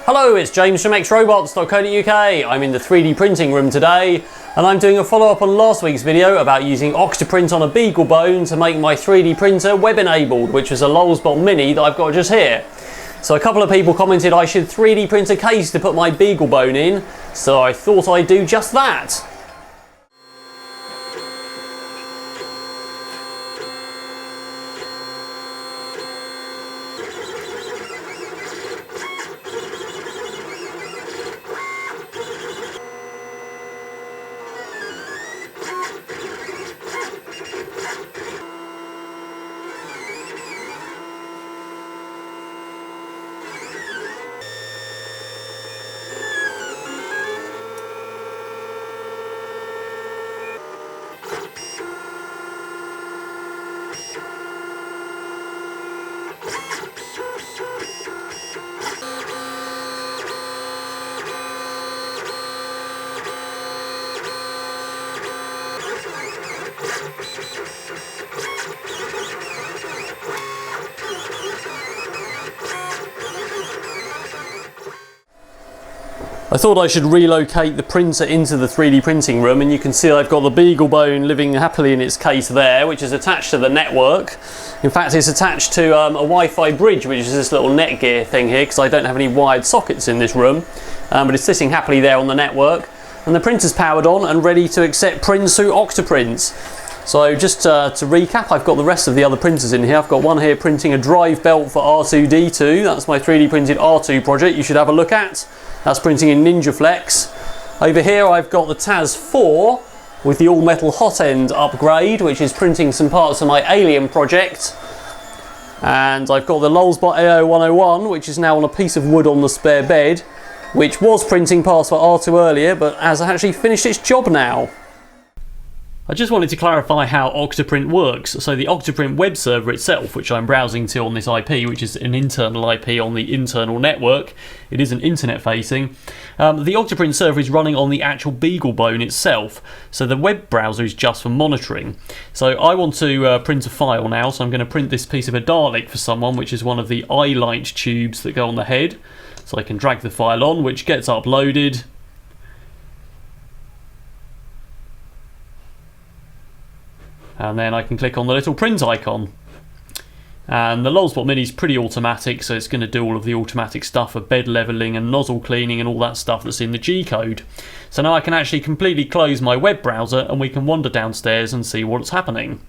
Hello, it's James from XRobots.co.uk. I'm in the 3D printing room today and I'm doing a follow-up on last week's video about using OctoPrint on a Beagelbone to make my 3D printer web enabled, which is a Lulzbot Mini that I've got just here. So a couple of people commented I should 3D print a case to put my Beagelbone in, so I thought I'd do just that. I thought I should relocate the printer into the 3D printing room, and you can see I've got the Beagelbone living happily in its case there, which is attached to the network. In fact, it's attached to a Wi-Fi bridge, which is this little Netgear thing here, because I don't have any wired sockets in this room, but it's sitting happily there on the network. And the printer's powered on and ready to accept prints through OctoPrint. So just to recap, I've got the rest of the other printers in here. I've got one here printing a drive belt for R2-D2. That's my 3D printed R2 project you should have a look at. That's printing in NinjaFlex. Over here I've got the TAS 4 with the all-metal hot end upgrade, which is printing some parts of my Alien project. And I've got the Lulzbot AO101, which is now on a piece of wood on the spare bed, which was printing parts for R2 earlier, but has actually finished its job now. I just wanted to clarify how OctoPrint works. So the OctoPrint web server itself, which I'm browsing to on this IP, which is an internal IP on the internal network, it isn't internet facing. The OctoPrint server is running on the actual Beagelbone itself, so the web browser is just for monitoring. So I want to print a file now, so I'm going to print this piece of a Dalek for someone, which is one of the eye light tubes that go on the head. So I can drag the file on, which gets uploaded. And then I can click on the little print icon. And the Lulzbot Mini is pretty automatic, so it's going to do all of the automatic stuff of bed leveling and nozzle cleaning and all that stuff that's in the G-code. So now I can actually completely close my web browser and we can wander downstairs and see what's happening.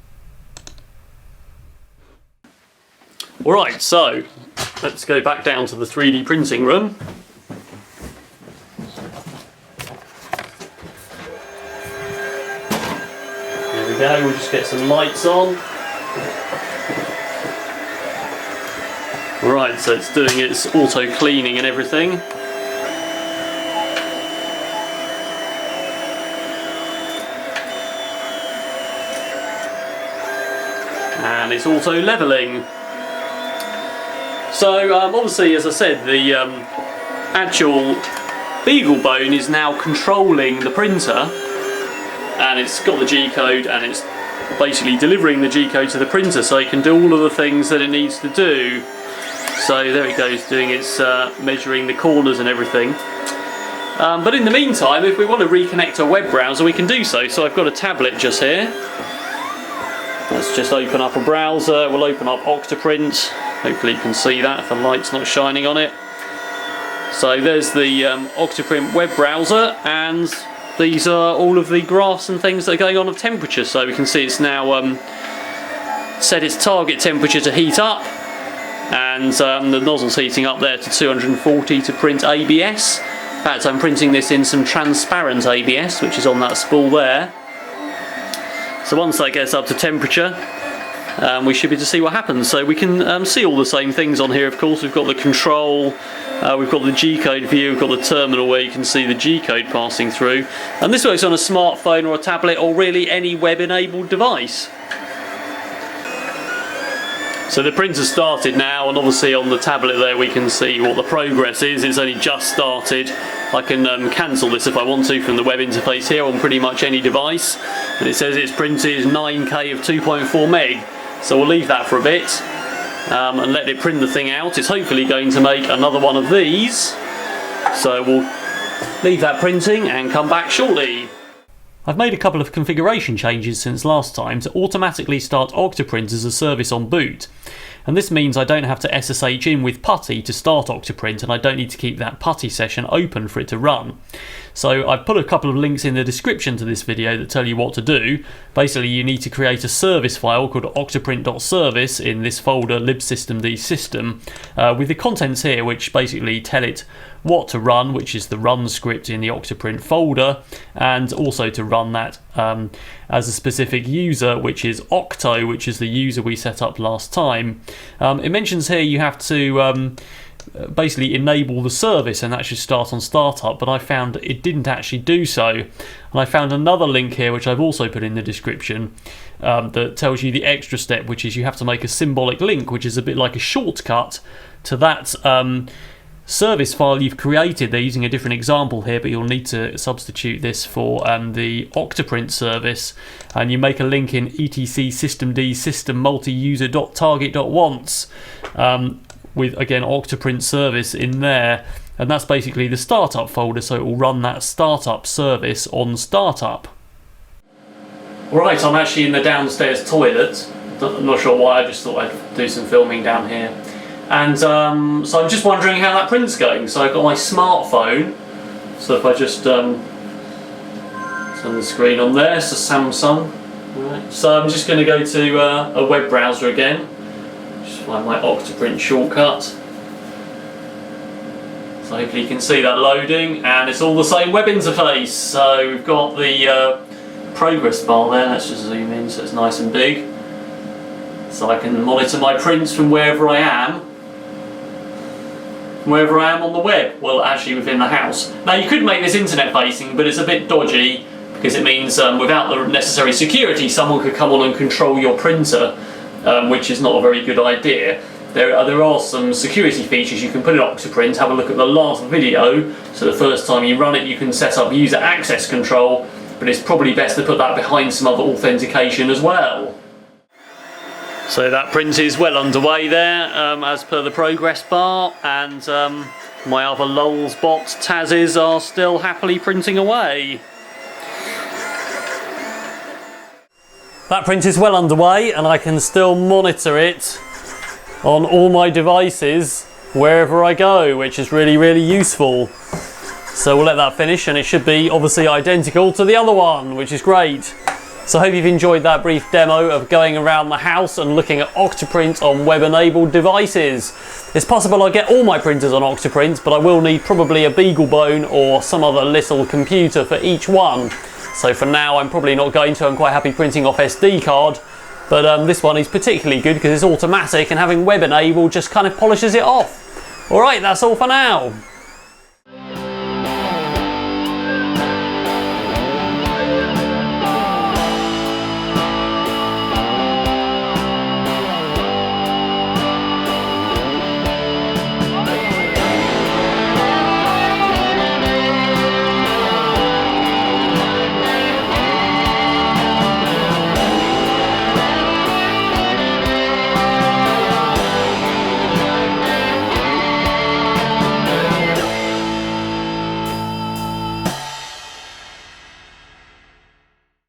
Alright, so let's go back down to the 3D printing room. There we go, we'll just get some lights on. Right, so it's doing its auto cleaning and everything. And it's auto leveling. So obviously, as I said, the actual Beagelbone is now controlling the printer. And it's got the G-code and it's basically delivering the G-code to the printer so it can do all of the things that it needs to do. So there it goes, doing its measuring the corners and everything. But in the meantime, if we want to reconnect a web browser, we can do so. So I've got a tablet just here. Let's just open up a browser. We'll open up OctoPrint. Hopefully you can see that if the light's not shining on it. So there's the OctoPrint web browser, and these are all of the graphs and things that are going on of temperature. So we can see it's now set its target temperature to heat up, and the nozzle's heating up there to 240 to print ABS. In fact, I'm printing this in some transparent ABS, which is on that spool there. So once that gets up to temperature, we should be able to see what happens. So we can see all the same things on here, of course. We've got the control, we've got the G-code view, we've got the terminal where you can see the G-code passing through. And this works on a smartphone or a tablet or really any web-enabled device. So the printer's started now, and obviously on the tablet there we can see what the progress is. It's only just started. I can cancel this if I want to from the web interface here on pretty much any device. And it says it's printed 9K of 2.4 meg. So we'll leave that for a bit and let it print the thing out. It's hopefully going to make another one of these. So we'll leave that printing and come back shortly. I've made a couple of configuration changes since last time to automatically start OctoPrint as a service on boot. And this means I don't have to SSH in with PuTTY to start OctoPrint, and I don't need to keep that PuTTY session open for it to run. So I've put a couple of links in the description to this video that tell you what to do. Basically, you need to create a service file called octoprint.service in this folder libsystemd system with the contents here which basically tell it what to run, which is the run script in the OctoPrint folder, and also to run that as a specific user, which is Octo, which is the user we set up last time. It mentions here you have to basically enable the service, and that should start on startup, but I found it didn't actually do so. And I found another link here which I've also put in the description that tells you the extra step, which is you have to make a symbolic link, which is a bit like a shortcut to that service file you've created. They're using a different example here, but you'll need to substitute this for the OctoPrint service, and you make a link in etc systemd system multi-user.target.once with, again, OctoPrint service in there, and that's basically the startup folder, so it will run that startup service on startup. Right, I'm actually in the downstairs toilet. I'm not sure why, I just thought I'd do some filming down here. And so I'm just wondering how that print's going. So I've got my smartphone, so if I just turn the screen on there, it's a Samsung. Right. So I'm just going to go to a web browser again, just find my OctoPrint shortcut. So hopefully you can see that loading, and it's all the same web interface. So we've got the progress bar there, let's just zoom in so it's nice and big. So I can monitor my prints from wherever I am. Wherever I am on the web, well, actually within the house. Now you could make this internet facing, but it's a bit dodgy because it means without the necessary security someone could come on and control your printer, which is not a very good idea. There are some security features you can put in OctoPrint. Have a look at the last video. So the first time you run it you can set up user access control, but it's probably best to put that behind some other authentication as well. So that print is well underway there, as per the progress bar, and my other Lulzbot Tazes are still happily printing away. That print is well underway, and I can still monitor it on all my devices wherever I go, which is really, really useful. So we'll let that finish, and it should be obviously identical to the other one, which is great. So I hope you've enjoyed that brief demo of going around the house and looking at OctoPrint on web-enabled devices. It's possible I'll get all my printers on OctoPrint, but I will need probably a Beagelbone or some other little computer for each one. So for now I'm probably not going to. I'm quite happy printing off SD card, but this one is particularly good because it's automatic, and having web-enabled just kind of polishes it off. Alright, that's all for now.